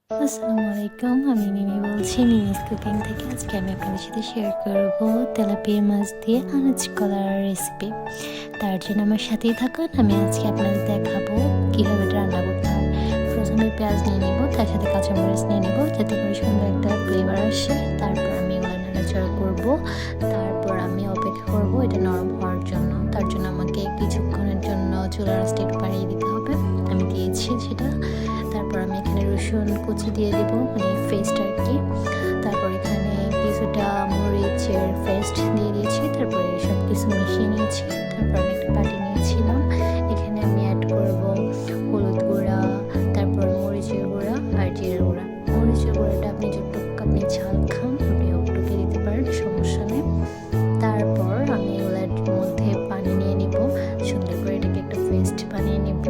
আসসালামু আলাইকুম, আমি মিমি বলছি মিমিস কুকিং থেকে। আজকে আমি আপনাদের সাথে শেয়ার করব তেলাপিয়া মাছ দিয়ে আনাজ কলার রেসিপি। তার জন্য আমার সাথেই থাকুন। আমি আজকে আপনাদের দেখাবো কীভাবে এটা রান্না করতে হয়। প্রথমে পেঁয়াজ নিয়ে নেব, তার সাথে কাঁচামরিচ নিয়ে নেব যাতে করে সুন্দর একটা ফ্লেভার আসে। তারপর আমি এগুলো নাড়াচাড়া করব। তারপর আমি অপেক্ষা করব এটা নরম হওয়ার জন্য। তার জন্য আমাকে কিছুক্ষণের জন্য চুলার আঁচটা একটু বাড়িয়ে দিতে হবে। আমি দিয়েছি সেটা। তারপর আমি এখানে রসুন কুচি দিয়ে দেবো, মানে পেস্ট আর কি। তারপর এখানে কিছুটা মরিচের পেস্ট দিয়ে দিয়েছি। তারপরে সব কিছু মিশিয়ে নিয়েছি। তারপর আমি একটা বাটি নিয়েছিলাম, এখানে আমি অ্যাড করব হলুদ গুঁড়া, তারপর মরিচের গুঁড়া আর জিরার গুঁড়া। মরিচের গুঁড়াটা আপনি যতটুকু আপনি ঝাল খান আপনি ওটুকু দিতে পারেন, সমস্যা নেই। তারপর আমি এগুলোর মধ্যে পানি নিয়ে নিব, সুন্দর করে এটাকে একটা পেস্ট বানিয়ে নিব।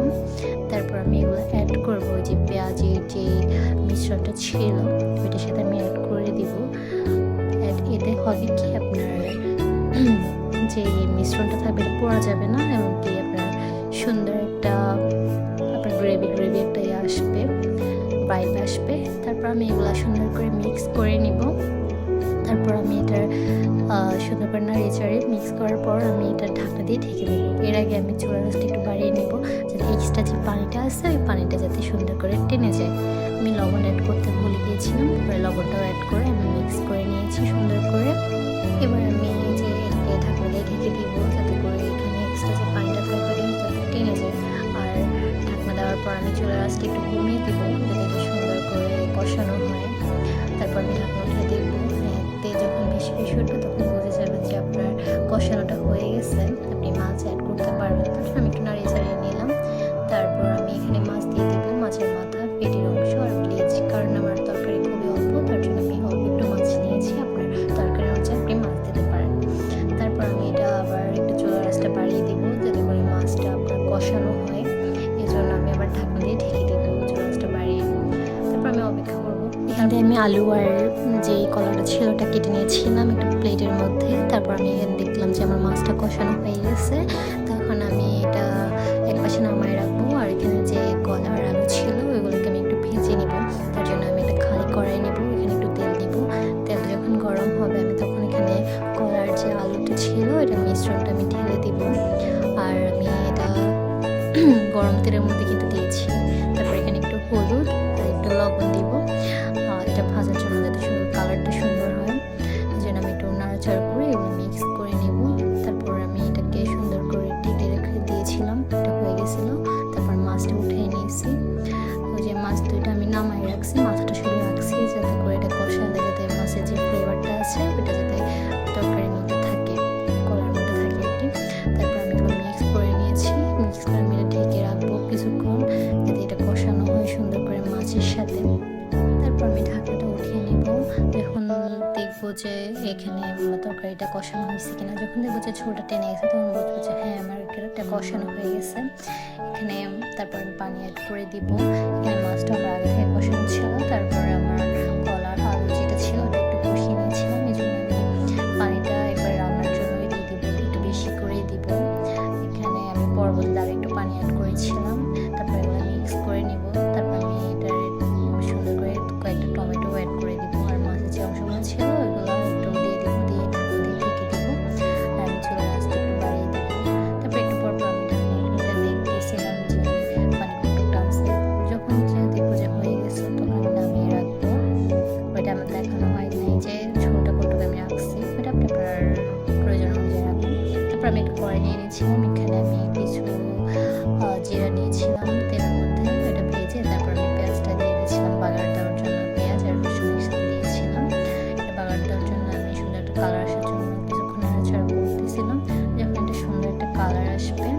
তারপর আমি এগুলো অ্যাড করবো, যে পেঁয়াজের যে মিশ্রণটা ছিল ওইটার সাথে আমি অ্যাড করে দিব। এতে হবে কি আপনার যে মিশ্রণটা থাকবে এটা পোড়া যাবে না, এমনকি আপনার সুন্দর একটা আপনার গ্রেভি একটা আসবে, ভাইব আসবে। তারপর আমি এগুলো সুন্দর করে মিক্স করে নিব। তারপর আমি এটার সুন্দর করে নাড়িয়ে মিক্স করার পর আমি এটা ঢাকনা দিয়ে ঢেকে দেবো। এর আগে আমি চুলার আঁচটা একটু বাড়িয়ে নেব যাতে এক্সট্রা যে পানিটা আছে ওই পানিটা যাতে সুন্দর করে টেনে যায়। আমি লবণ অ্যাড করতে ভুলে গিয়েছিলাম, পরে লবণটাও অ্যাড করে আমি মিক্স করে নিয়েছি সুন্দর করে। এবার আমি যে এটাকে ঢাকনা দিয়ে ঢেকে দিব যাতে করে এখানে এক্সট্রা যে পানিটা থাকবে যাতে টেনে যায়। আর ঢাকনা দেওয়ার পর আমি চুলার আঁচটা একটু কমিয়ে দিব যাতে এটা সুন্দর করে কষানো হয়। তারপর আমি ঢাকনা উঠে দেখবো, যখন বেশি উঠবে তখন বোঝা যাবে যে আপনার কষানোটা হয়ে গেছে, আপনি মাছ অ্যাড করতে পারবেন। তারপর আমি একটু নাড়িয়ে নিলাম। তারপর আমি এখানে মাছ দিয়ে দেবো, মাছের মাথা, পেটির অংশ আর প্লেজ। কারণ আমার তরকারি খুবই অল্প, তার জন্য আমি অল্প একটু মাছ নিয়েছি। আপনার তরকারি অনুযায়ী আপনি মাছ দিতে পারেন। তারপর আমি এটা আবার একটু চুলার আঁচটা বাড়িয়ে দেবো যাতে করে মাছটা আপনার কষানো হয়। এই জন্য আমি আবার ঢাকনা দিয়ে ঢেকে দেবো চুলার আঁচটা বাড়িয়ে। তারপর আমি অপেক্ষা করবো। এখানে আমি আলু আর যে কলাটা ছিল ওটা কেটে নিয়েছিলাম একটা প্লেটের মধ্যে। তারপর আমি এখানে দেখলাম যে আমার মাছটা কষানো হয়ে গেছে। তখন আমি এটা একপাশে নামায় রাখবো। আর এখানে যে কলা আর আলু ছিল ওইগুলোকে আমি একটু ভেজে নিব। তার জন্য আমি একটা খালি কড়াই নেব, এখানে একটু তেল দিব। তেল যখন গরম হবে আমি তখন এখানে কলার যে আলুটা ছিল এটা মিশ্রণটা আমি ঢেলে দিব। আর আমি এটা গরম তেলের মধ্যে কিন্তু দিয়েছি। তারপর এখানে একটু হলুদ আর একটু লবণ দিব এটা ভাজার জন্য যাতে সুন্দর কালারটা সুন্দর হয়। এই জন্য আমি একটু নাড়াচাড়া করে এগুলো মিক্স করে নেব। তারপর আমি এটাকে সুন্দর করে ঢেকে রেখে দিয়েছিলাম, এটা হয়ে গেছিলো। তারপর মাছটা উঠিয়ে নিয়েছি। ওই যে মাছ দুইটা আমি নামাই রাখছি, মাথাটা শুধু রাখছি যাতে করে এটা কষালে যাতে মাছের যে ফ্লেভারটা আছে ওইটা যাতে তরকারির মধ্যে থাকে, কলার মধ্যে থাকে আর কি। তারপর আমি এগুলো মিক্স করে নিয়েছি। মিক্স করে আমি এটা ঢেকে রাখবো কিছুক্ষণ যাতে এটা কষানো হয় সুন্দর করে মাছের সাথে। তারপর আমি ঢাকনাটা উঠিয়ে নেব। যখন দেখবো যে এখানে তরকারিটা কষানো হয়েছে কিনা, যখন দেখবো যে ঝোলটা টেনে গেছে তখন বুঝবো যে হ্যাঁ আমার এটা কষানো হয়ে গেছে। এখানে তারপর আমি পানি অ্যাড করে দিব। এখানে মাছটা আমার আগে থেকে কষানো ছিল। তারপর আমার কলা আলু যেটা ছিল ওটা একটু কষিয়ে নিয়েছিলাম, এই জন্য আমি পানিটা একবার রান্নার জন্যই দিয়ে দিব, একটু বেশি করেই দিব। এখানে আমি পরবর্তীতে আর একটু পানি অ্যাড করেছিলাম। তারপর এগুলো মিক্স করে নিব। তারপর আমি এটা সুন্দর করে কয়েকটা টমেটো অ্যাড করে দিব। আর মাছের যে অংশগুলো ছিল ওইগুলো একটু দিয়ে দিব, দিয়ে ঢাকনা দিয়ে ঢেকে দিব। আর আমি চুলার আঁচটা একটু বাড়িয়ে দিব। তারপর একটু পর আমি ঢাকনাটা দেখতেছিলাম যে পানি কতটুকু টানছে। যখন দেখবো যে হয়ে গেছে তখন আমি নামিয়ে রাখবো। ওইটা আমার দেখানো হয় নাই যে ঝোলটা কতটুকু আমি রাখছি, ওইটা আপনি আপনার প্রয়োজন অনুযায়ী রাখবেন। তারপর আমি একটু কড়াই নিয়ে নিয়েছিলাম, এখানে আমি কিছু জিরা নিয়েছিলাম তেলের মধ্যে, এটা ভেজে তারপর আমি পেঁয়াজটা দিয়ে দিয়েছিলাম বাগার দেওয়ার জন্য। পেঁয়াজ আর রসুনের সাথে দিয়েছিলাম এটা বাগার দেওয়ার জন্য। আমি সুন্দর একটা কালার আসার জন্য কিছুক্ষণ নাড়াচাড়া করতেছিলাম। যখন একটা সুন্দর একটা কালার আসবে